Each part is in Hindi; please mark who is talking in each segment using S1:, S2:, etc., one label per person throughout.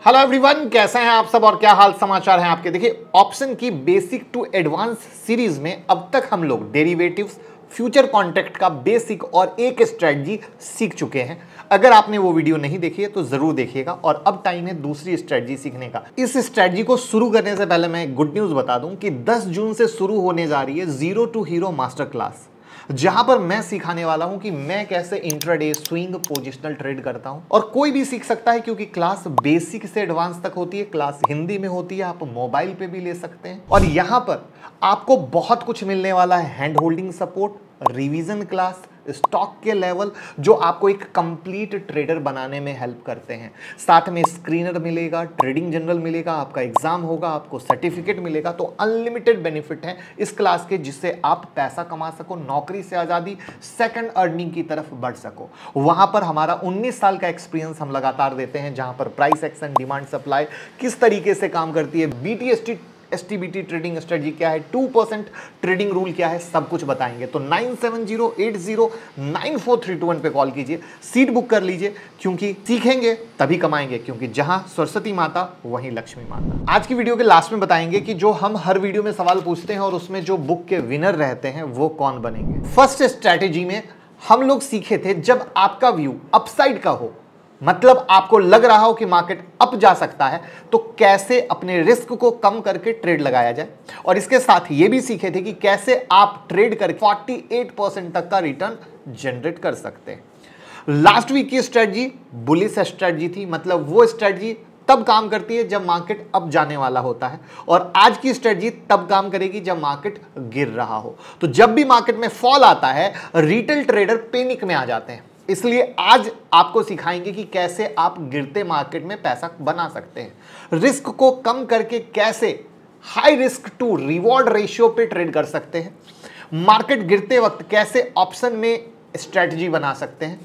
S1: हेलो एवरीवन, कैसे हैं आप सब और क्या हाल समाचार हैं आपके। देखिए, ऑप्शन की बेसिक टू एडवांस सीरीज में अब तक हम लोग डेरिवेटिव्स, फ्यूचर कॉन्ट्रैक्ट का बेसिक और एक स्ट्रेटजी सीख चुके हैं। अगर आपने वो वीडियो नहीं देखी है तो जरूर देखिएगा। और अब टाइम है दूसरी स्ट्रेटजी सीखने का। इस स्ट्रेटजी को शुरू करने से पहले मैं एक गुड न्यूज बता दूं कि 10 जून से शुरू होने जा रही है zero to hero master class, जहां पर मैं सिखाने वाला हूं कि मैं कैसे इंट्राडे स्विंग पोजिशनल ट्रेड करता हूं। और कोई भी सीख सकता है क्योंकि क्लास बेसिक से एडवांस तक होती है। क्लास हिंदी में होती है, आप मोबाइल पे भी ले सकते हैं। और यहां पर आपको बहुत कुछ मिलने वाला है। Hand holding support, revision class, stock के लेवल जो आपको एक कंप्लीट ट्रेडर बनाने में हेल्प करते हैं। साथ में स्क्रीनर मिलेगा, ट्रेडिंग जनरल मिलेगा, आपका एग्जाम होगा, आपको सर्टिफिकेट मिलेगा। तो अनलिमिटेड बेनिफिट है इस क्लास के, जिससे आप पैसा कमा सको, नौकरी से आज़ादी, सेकंड अर्निंग की तरफ बढ़ सको। वहां पर हमारा 19 साल का एक्सपीरियंस हम लगातार देते हैं, जहां पर प्राइस एक्शन, डिमांड सप्लाई किस तरीके से काम करती है, BTST STBT ट्रेडिंग स्ट्रेटजी क्या है, 2% ट्रेडिंग रूल क्या है, सब कुछ बताएंगे। तो 9708094321 पे कॉल कीजिए, सीट बुक कर लीजिए, क्योंकि सीखेंगे तभी कमाएंगे, क्योंकि जहां सरस्वती माता वहीं लक्ष्मी माता। आज की वीडियो के लास्ट में बताएंगे कि जो हम हर वीडियो में सवाल पूछते हैं और उसमें जो बुक के विनर रहते हैं वो कौन बनेंगे। फर्स्ट स्ट्रैटेजी में हम लोग सीखे थे, जब आपका व्यू अपसाइड का हो, मतलब आपको लग रहा हो कि मार्केट अप जा सकता है, तो कैसे अपने रिस्क को कम करके ट्रेड लगाया जाए। और इसके साथ ये भी सीखे थे कि कैसे आप ट्रेड करके 48% तक का रिटर्न जनरेट कर सकते हैं। लास्ट वीक की स्ट्रेटजी बुलिश स्ट्रेटजी थी, मतलब वो स्ट्रेटजी तब काम करती है जब मार्केट अप जाने वाला होता है। और आज की स्ट्रेटजी तब काम करेगी जब मार्केट गिर रहा हो। तो जब भी मार्केट में फॉल आता है, रिटेल ट्रेडर पैनिक में आ जाते हैं। इसलिए आज आपको सिखाएंगे कि कैसे आप गिरते मार्केट में पैसा बना सकते हैं, रिस्क को कम करके कैसे high risk to reward ratio पे ट्रेड कर सकते हैं, मार्केट गिरते वक्त कैसे ऑप्शन में स्ट्रेटजी बना सकते हैं।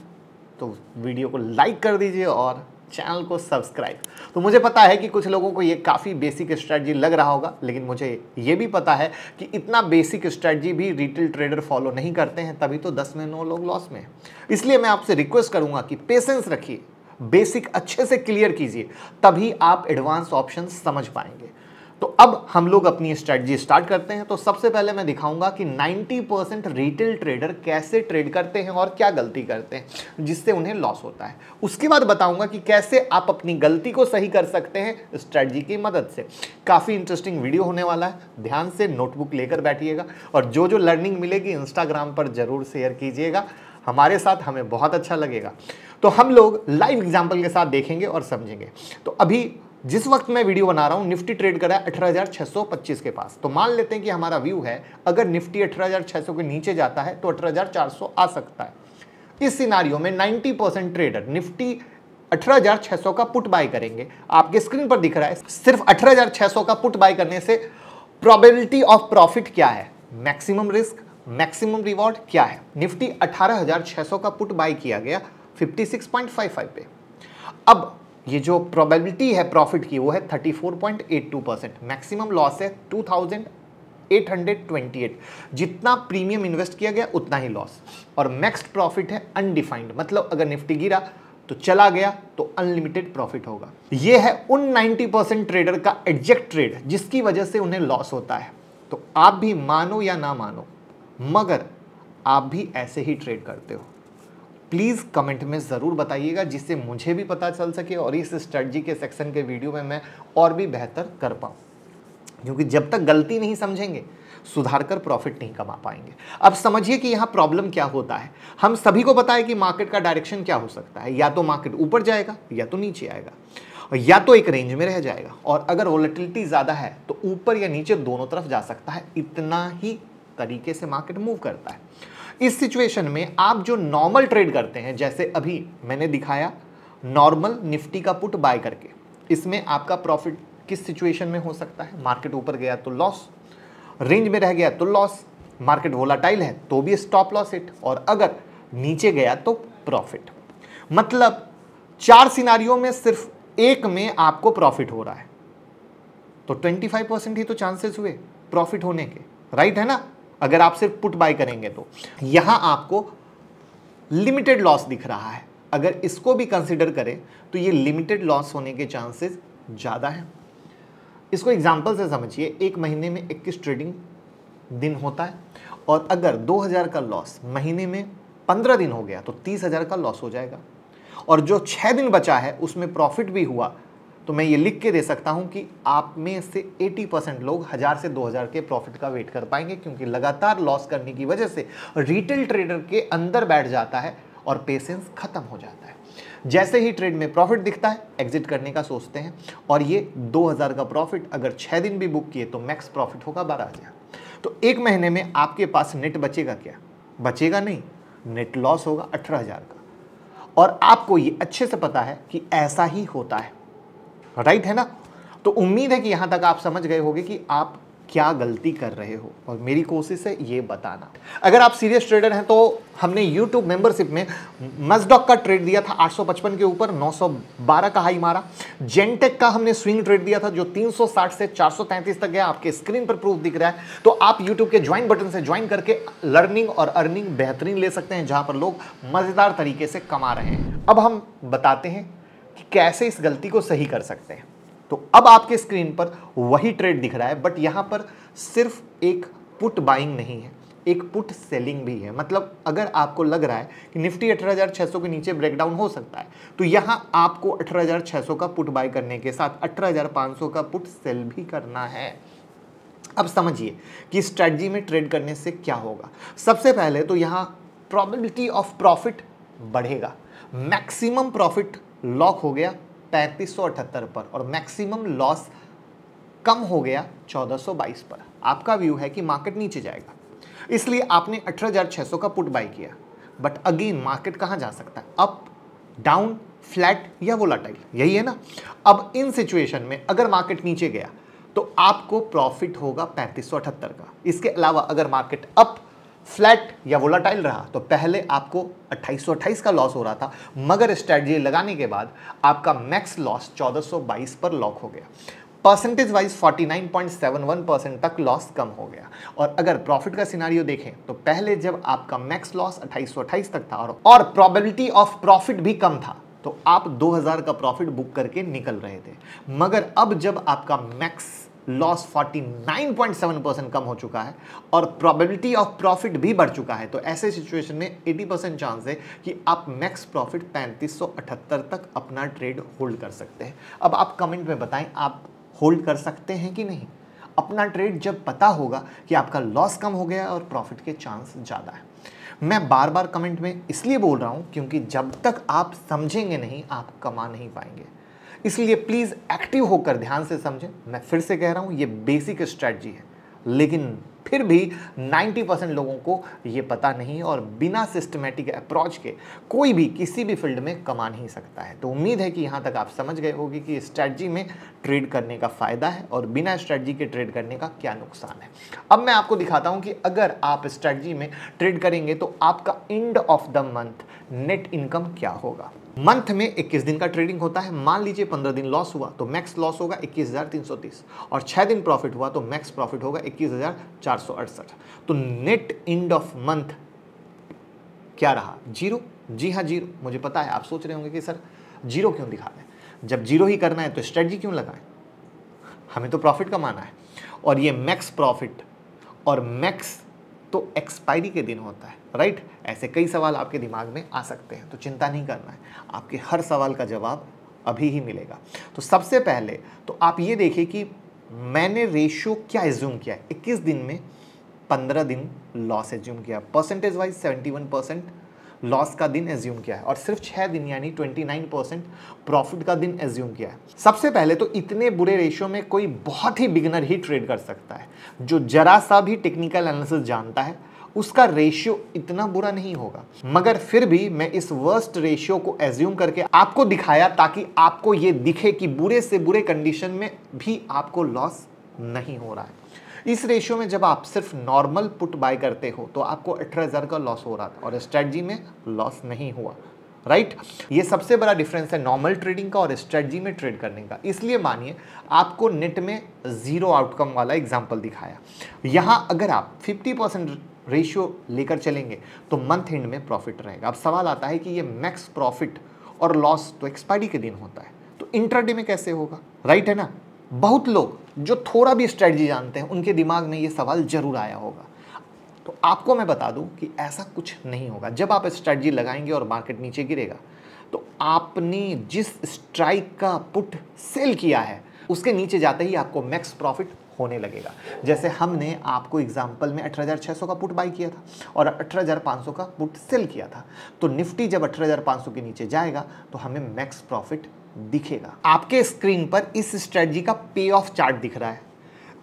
S1: तो वीडियो को लाइक कर दीजिए और चैनल को सब्सक्राइब। तो मुझे पता है कि कुछ लोगों को ये काफ़ी बेसिक स्ट्रेटजी लग रहा होगा, लेकिन मुझे ये भी पता है कि इतना बेसिक स्ट्रेटजी भी रिटेल ट्रेडर फॉलो नहीं करते हैं, तभी तो 10 में 9 लोग लॉस में। इसलिए मैं आपसे रिक्वेस्ट करूंगा कि पेशेंस रखिए, बेसिक अच्छे से क्लियर कीजिए, तभी आप एडवांस ऑप्शन समझ पाएंगे। तो अब हम लोग अपनी स्ट्रेटजी स्टार्ट करते हैं। तो सबसे पहले मैं दिखाऊंगा कि 90% रिटेल ट्रेडर कैसे ट्रेड करते हैं और क्या गलती करते हैं जिससे उन्हें लॉस होता है। उसके बाद बताऊंगा कि कैसे आप अपनी गलती को सही कर सकते हैं स्ट्रेटजी की मदद से। काफ़ी इंटरेस्टिंग वीडियो होने वाला है, ध्यान से नोटबुक लेकर बैठिएगा। और जो जो लर्निंग मिलेगी इंस्टाग्राम पर जरूर शेयर कीजिएगा हमारे साथ, हमें बहुत अच्छा लगेगा। तो हम लोग लाइव एग्जाम्पल के साथ देखेंगे और समझेंगे। तो अभी जिस वक्त मैं वीडियो बना रहा हूं, निफ्टी ट्रेड कर रहा है 18,625 के पास। तो मान लेते हैं कि हमारा व्यू है, अगर निफ्टी 18,600 के नीचे जाता है तो 18,400 आ सकता है। इस सिनारियो में 90% ट्रेडर निफ्टी 18,600 का पुट बाय करेंगे। आपके स्क्रीन पर दिख रहा है, सिर्फ 18,600 का पुट बाय करने से प्रोबेबिलिटी ऑफ प्रॉफिट क्या है, मैक्सिमम रिस्क, मैक्सिमम रिवॉर्ड क्या है। निफ्टी 18,600 का पुट बाय किया गया 56.55 पे। अब ये जो प्रोबेबिलिटी है प्रॉफिट की वो है 34.82%। मैक्सिमम लॉस है 2,828। जितना प्रीमियम इन्वेस्ट किया गया उतना ही लॉस। और मैक्स प्रॉफिट है अनडिफाइंड, मतलब अगर निफ्टी गिरा तो चला गया तो अनलिमिटेड प्रॉफिट होगा। ये है उन 90% ट्रेडर का एग्जैक्ट ट्रेड जिसकी वजह से उन्हें लॉस होता है। तो आप भी मानो या ना मानो, मगर आप भी ऐसे ही ट्रेड करते हो। प्लीज़ कमेंट में ज़रूर बताइएगा, जिससे मुझे भी पता चल सके और इस स्ट्रेटजी के सेक्शन के वीडियो में मैं और भी बेहतर कर पाऊँ। क्योंकि जब तक गलती नहीं समझेंगे, सुधार कर प्रॉफिट नहीं कमा पाएंगे। अब समझिए कि यहाँ प्रॉब्लम क्या होता है। हम सभी को पता है कि मार्केट का डायरेक्शन क्या हो सकता है, या तो मार्केट ऊपर जाएगा या तो नीचे आएगा, और या तो एक रेंज में रह जाएगा। और अगर वोलेटिलिटी ज़्यादा है तो ऊपर या नीचे दोनों तरफ जा सकता है। इतना ही तरीके से मार्केट मूव करता है। इस सिचुएशन में आप जो नॉर्मल ट्रेड करते हैं, जैसे अभी मैंने दिखाया नॉर्मल निफ्टी का पुट बाय करके, इसमें आपका प्रॉफिट किस सिचुएशन में हो सकता है, मार्केट ऊपर गया तो लॉस, रेंज में रह गया तो लॉस, मार्केट वोलाटाइल है तो भी स्टॉप लॉस हिट, और अगर नीचे गया तो प्रॉफिट। मतलब 4 सिनारियों में सिर्फ एक में आपको प्रॉफिट हो रहा है। तो 25% ही तो चांसेस हुए प्रॉफिट होने के, राइट है ना, अगर आप सिर्फ पुट बाय करेंगे तो। यहां आपको लिमिटेड लॉस दिख रहा है, अगर इसको भी कंसिडर करें तो ये लिमिटेड लॉस होने के चांसेस ज़्यादा हैं। इसको एग्जांपल से समझिए, एक महीने में 21 ट्रेडिंग दिन होता है और अगर 2000 का लॉस महीने में 15 दिन हो गया तो 30,000 का लॉस हो जाएगा। और जो 6 दिन बचा है उसमें प्रॉफिट भी हुआ तो मैं ये लिख के दे सकता हूं कि आप में से 80% लोग 1000 से 2000 के प्रॉफिट का वेट कर पाएंगे, क्योंकि लगातार लॉस करने की वजह से रिटेल ट्रेडर के अंदर बैठ जाता है और पेशेंस खत्म हो जाता है। जैसे ही ट्रेड में प्रॉफिट दिखता है एग्जिट करने का सोचते हैं, और ये 2000 का प्रॉफिट अगर 6 दिन भी बुक किए तो मैक्स प्रॉफिट होगा 12,000। तो एक महीने में आपके पास नेट बचेगा क्या? बचेगा नहीं, नेट लॉस होगा 18,000 का। और आपको ये अच्छे से पता है कि ऐसा ही होता है, राइट है ना? तो उम्मीद है कि यहां तक आप समझ गए होंगे कि आप क्या गलती कर रहे हो, और मेरी कोशिश है ये बताना। अगर आप सीरियस ट्रेडर हैं तो हमने YouTube मेंबरशिप में मस्डॉक का ट्रेड दिया था 855 के ऊपर, 912 का हाई मारा। जेनटेक का हमने स्विंग ट्रेड दिया था जो 360 से 433 तक गया, आपके स्क्रीन पर प्रूफ दिख रहा है। तो आप YouTube के ज्वाइन बटन से ज्वाइन करके लर्निंग और अर्निंग बेहतरीन ले सकते हैं, जहां पर लोग मजेदार तरीके से कमा रहे हैं। अब हम बताते हैं कि कैसे इस गलती को सही कर सकते हैं। तो अब आपके स्क्रीन पर वही ट्रेड दिख रहा है, बट यहां पर सिर्फ एक पुट बाइंग नहीं है, एक पुट सेलिंग भी है। मतलब अगर आपको लग रहा है कि निफ्टी 18,600 के नीचे ब्रेकडाउन हो सकता है, तो यहां आपको 18,600 का पुट बाय करने के साथ 18,500 का पुट सेल भी करना है। अब समझिए कि स्ट्रेटजी में ट्रेड करने से क्या होगा। सबसे पहले तो यहां प्रोबेबिलिटी ऑफ प्रॉफिट बढ़ेगा। मैक्सिमम प्रॉफिट लॉक हो गया 3578 पर और मैक्सिमम लॉस कम हो गया 1422 पर। आपका व्यू है कि मार्केट नीचे जाएगा, इसलिए आपने 18,600 का पुट बाय किया। बट अगेन मार्केट कहां जा सकता है? अप, डाउन, फ्लैट या वोलाटाइल, यही है ना। अब इन सिचुएशन में अगर मार्केट नीचे गया तो आपको प्रॉफिट होगा 3578 का। इसके अलावा अगर मार्केट अप, फ्लैट या वोलाटाइल रहा तो पहले आपको 2828 का लॉस हो रहा था, मगर स्ट्रेटजी लगाने के बाद आपका मैक्स लॉस 1422 पर लॉक हो गया। परसेंटेज वाइज 49.71% तक लॉस कम हो गया। और अगर प्रॉफिट का सिनारियो देखें तो पहले जब आपका मैक्स लॉस 2828 तक था और प्रोबेबिलिटी ऑफ प्रॉफिट भी कम था, तो आप 2000 का प्रॉफिट बुक करके निकल रहे थे। मगर अब जब आपका मैक्स लॉस 49.7% कम हो चुका है और प्रोबेबिलिटी ऑफ प्रॉफिट भी बढ़ चुका है, तो ऐसे सिचुएशन में 80% चांस है कि आप मैक्स प्रॉफिट 3578 तक अपना ट्रेड होल्ड कर सकते हैं। अब आप कमेंट में बताएं, आप होल्ड कर सकते हैं कि नहीं अपना ट्रेड, जब पता होगा कि आपका लॉस कम हो गया और प्रॉफिट के चांस ज़्यादा है। मैं बार बार कमेंट में इसलिए बोल रहा हूं क्योंकि जब तक आप समझेंगे नहीं आप कमा नहीं पाएंगे। इसलिए प्लीज़ एक्टिव होकर ध्यान से समझें। मैं फिर से कह रहा हूं ये बेसिक स्ट्रेटजी है, लेकिन फिर भी 90% लोगों को ये पता नहीं और बिना सिस्टमेटिक अप्रोच के कोई भी किसी भी फील्ड में कमा नहीं सकता है। तो उम्मीद है कि यहाँ तक आप समझ गए होंगे कि स्ट्रेटजी में ट्रेड करने का फ़ायदा है और बिना स्ट्रेटजी के ट्रेड करने का क्या नुकसान है। अब मैं आपको दिखाता हूँ कि अगर आप स्ट्रेटजी में ट्रेड करेंगे तो आपका end of the month net income क्या होगा। मंथ में 21 दिन का ट्रेडिंग होता है। मान लीजिए 15 दिन लॉस हुआ तो मैक्स लॉस होगा 21,330 और 6 दिन प्रॉफिट हुआ तो मैक्स प्रॉफिट होगा 21,468। तो नेट एंड ऑफ मंथ क्या रहा? जीरो। जी हाँ, जीरो। मुझे पता है आप सोच रहे होंगे कि सर जीरो क्यों दिखा रहे हैं, जब जीरो ही करना है तो स्ट्रेटजी क्यों लगाएं, हमें तो प्रॉफिट कमाना है। और ये मैक्स प्रॉफिट और मैक्स तो एक्सपायरी के दिन होता है, राइट। ऐसे कई सवाल आपके दिमाग में आ सकते हैं, तो चिंता नहीं करना है, आपके हर सवाल का जवाब अभी ही मिलेगा। तो सबसे पहले तो आप ये देखिए कि मैंने रेशियो क्या एज्यूम किया है। 21 दिन में 15 दिन लॉस एज्यूम किया, परसेंटेज वाइज 71% लॉस का दिन एज्यूम किया है और सिर्फ 6 दिन यानी 29% प्रॉफिट का दिन एज्यूम किया है। सबसे पहले तो इतने बुरे रेशियो में कोई बहुत ही बिगिनर ही ट्रेड कर सकता है। जो जरा सा भी टेक्निकल एनालिसिस जानता है उसका रेशियो इतना बुरा नहीं होगा, मगर फिर भी मैं इस वर्स्ट रेशियो को एज्यूम करके आपको दिखाया ताकि आपको ये दिखे कि बुरे से बुरे कंडीशन में भी आपको लॉस नहीं हो रहा है। इस रेशियो में जब आप सिर्फ नॉर्मल पुट बाय करते हो तो आपको 18,000 का लॉस हो रहा था और स्ट्रेटजी में लॉस नहीं हुआ, राइट। ये सबसे बड़ा डिफरेंस है नॉर्मल ट्रेडिंग का और स्ट्रेटजी में ट्रेड करने का। इसलिए मानिए आपको नेट में जीरो आउटकम वाला एग्जांपल दिखाया। यहाँ अगर आप 50% रेशियो लेकर चलेंगे तो मंथ एंड में प्रॉफिट रहेगा। अब सवाल आता है कि ये मैक्स प्रॉफिट और लॉस तो एक्सपायरी के दिन होता है, तो इंट्राडे में कैसे होगा, राइट है ना। बहुत लोग जो थोड़ा भी स्ट्रेटजी जानते हैं उनके दिमाग में ये सवाल जरूर आया होगा। तो आपको मैं बता दूं कि ऐसा कुछ नहीं होगा। जब आप स्ट्रेटजी लगाएंगे और मार्केट नीचे गिरेगा तो आपने जिस स्ट्राइक का पुट सेल किया है उसके नीचे जाते ही आपको मैक्स प्रॉफिट होने लगेगा। जैसे हमने आपको एग्जांपल में 18,600 का पुट बाई किया था और 18,500 का पुट सेल किया था, तो निफ्टी जब 18,500 के नीचे जाएगा तो हमें मैक्स प्रॉफिट दिखेगा। आपके स्क्रीन पर इस स्ट्रेटजी का पे ऑफ चार्ट दिख रहा है,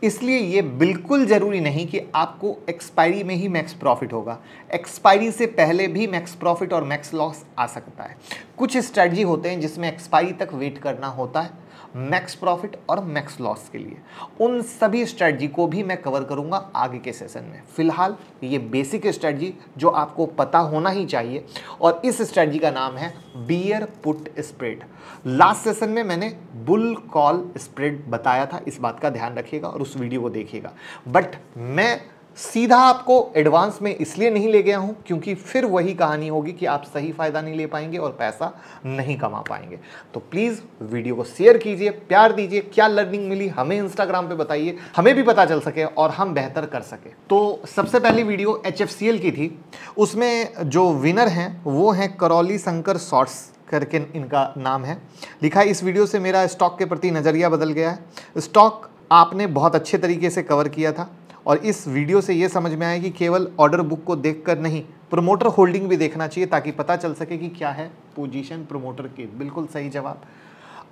S1: इसलिए ये बिल्कुल जरूरी नहीं कि आपको एक्सपायरी में ही मैक्स प्रॉफिट होगा। एक्सपायरी से पहले भी मैक्स प्रॉफिट और मैक्स लॉस आ सकता है। कुछ स्ट्रेटजी होते हैं जिसमें एक्सपायरी तक वेट करना होता है मैक्स प्रॉफिट और मैक्स लॉस के लिए। उन सभी स्ट्रेटजी को भी मैं कवर करूंगा आगे के सेशन में। फिलहाल ये बेसिक स्ट्रेटजी जो आपको पता होना ही चाहिए, और इस स्ट्रेटजी का नाम है beer put spread. Last session में मैंने बुल कॉल स्प्रेड बताया था, इस बात का ध्यान रखिएगा और उस वीडियो को देखिएगा। बट मैं सीधा आपको एडवांस में इसलिए नहीं ले गया हूं क्योंकि फिर वही कहानी होगी कि आप सही फायदा नहीं ले पाएंगे और पैसा नहीं कमा पाएंगे। तो प्लीज वीडियो को शेयर कीजिए, प्यार दीजिए। क्या लर्निंग मिली हमें इंस्टाग्राम पे बताइए, हमें भी पता चल सके और हम बेहतर कर सके। तो सबसे पहली वीडियो HFCL की थी, उसमें जो विनर हैं वो हैं करौली शंकर शॉर्ट्स करके इनका नाम है। लिखा है इस वीडियो से मेरा स्टॉक के प्रति नज़रिया बदल गया है। स्टॉक आपने बहुत अच्छे तरीके से कवर किया था और इस वीडियो से ये समझ में आया कि केवल ऑर्डर बुक को देखकर नहीं, प्रमोटर होल्डिंग भी देखना चाहिए ताकि पता चल सके कि क्या है पोजीशन प्रमोटर की। बिल्कुल सही जवाब।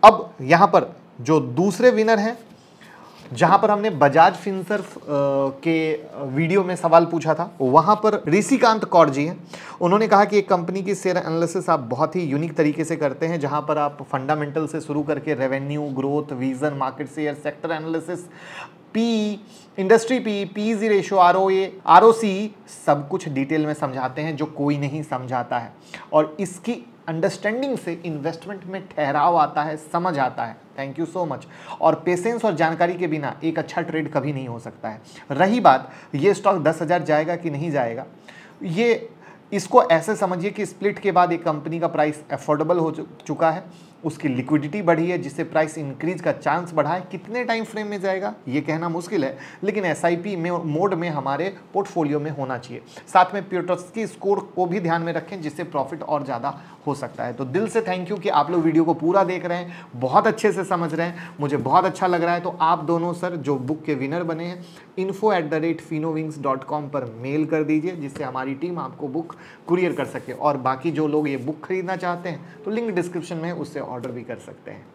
S1: अब यहाँ पर जो दूसरे विनर हैं, जहाँ पर हमने बजाज फिनसर्व के वीडियो में सवाल पूछा था, वहाँ पर ऋषिकांत कौर जी हैं। उन्होंने कहा कि एक कंपनी की शेयर एनालिसिस आप बहुत ही यूनिक तरीके से करते हैं, जहाँ पर आप फंडामेंटल से शुरू करके revenue, growth, vision, market share, sector analysis, P, industry PE ratio, ROC सब कुछ डिटेल में समझाते हैं जो कोई नहीं समझाता है, और इसकी अंडरस्टैंडिंग से इन्वेस्टमेंट में ठहराव आता है, समझ आता है। Thank you so much. और पेशेंस और जानकारी के बिना एक अच्छा ट्रेड कभी नहीं हो सकता है। रही बात ये स्टॉक 10,000 जाएगा कि नहीं जाएगा, ये इसको ऐसे समझिए कि स्प्लिट के बाद एक कंपनी का प्राइस अफोर्डेबल हो चुका है, उसकी लिक्विडिटी बढ़ी है जिससे प्राइस इंक्रीज का चांस बढ़ा है। कितने टाइम फ्रेम में जाएगा ये कहना मुश्किल है, लेकिन SIP में मोड में हमारे पोर्टफोलियो में होना चाहिए। साथ में पियोट्रस्की स्कोर को भी ध्यान में रखें जिससे प्रॉफिट और ज़्यादा हो सकता है। तो दिल से थैंक यू कि आप लोग वीडियो को पूरा देख रहे हैं, बहुत अच्छे से समझ रहे हैं, मुझे बहुत अच्छा लग रहा है। तो आप दोनों सर जो बुक के विनर बने हैं, info@finowings.com पर मेल कर दीजिए जिससे हमारी टीम आपको बुक कुरियर कर सके। और बाकी जो लोग ये बुक खरीदना चाहते हैं तो लिंक डिस्क्रिप्शन में उससे ऑर्डर भी कर सकते हैं।